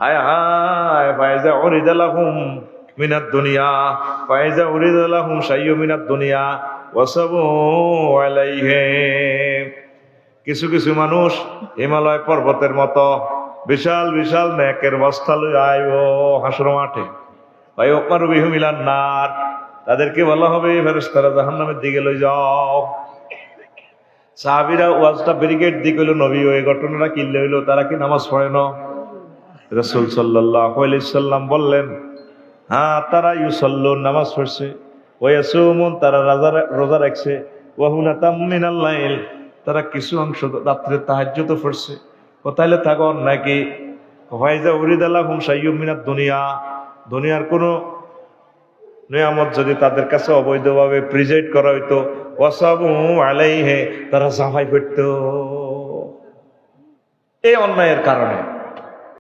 হায় হায় Fayza উরিদালাহুম মিনাদ দুনিয়া Fayza উরিদালাহুম শাইয়্যু মিনাদ দুনিয়া ওয়াসাবু আলাইহিম। কিছু কিছু মানুষ হিমালয় পর্বতের মতো বিশাল বিশাল নেকের বস্তা লই আইও হাসর মাঠে, ভাই ওকমার বিহু মিলান নার, তাদেরকে বলা হবে ফেরেশতারা জাহান্নামের দিকে লই যাও। সাহাবীরা ওয়াজটা ব্যারিকেড দিকে হইল, নবী ওই ঘটনাটা কিনলে হইলো, তারা কি নামাজ পড়ে না? রাসূল সাল্লাল্লাহু আলাইহি সাল্লাম বললেন, হ্যাঁ তারা ইউসাল্লুন নামাজ পড়ছে, ওয়া ইয়াসুমুন তারা রোজা রাখছে, ওয়া হুনাতাম মিনাল লাইল তারা কিছু অংশ রাত্রে তাহাজ্জুদ পড়ছে। কোথায় থাকো নাকি ফাইজা উরিদালাহুম শাইয়্যুম মিনাদ দুনিয়া, দুনিয়ার কোনো নিয়ামত যদি তাদের কাছে অবৈধভাবে প্রিজাইড করা হইতো, ওয়াসাবু আলাইহি তারা জাফাই পড়তো এই অন্যায়ের কারণে।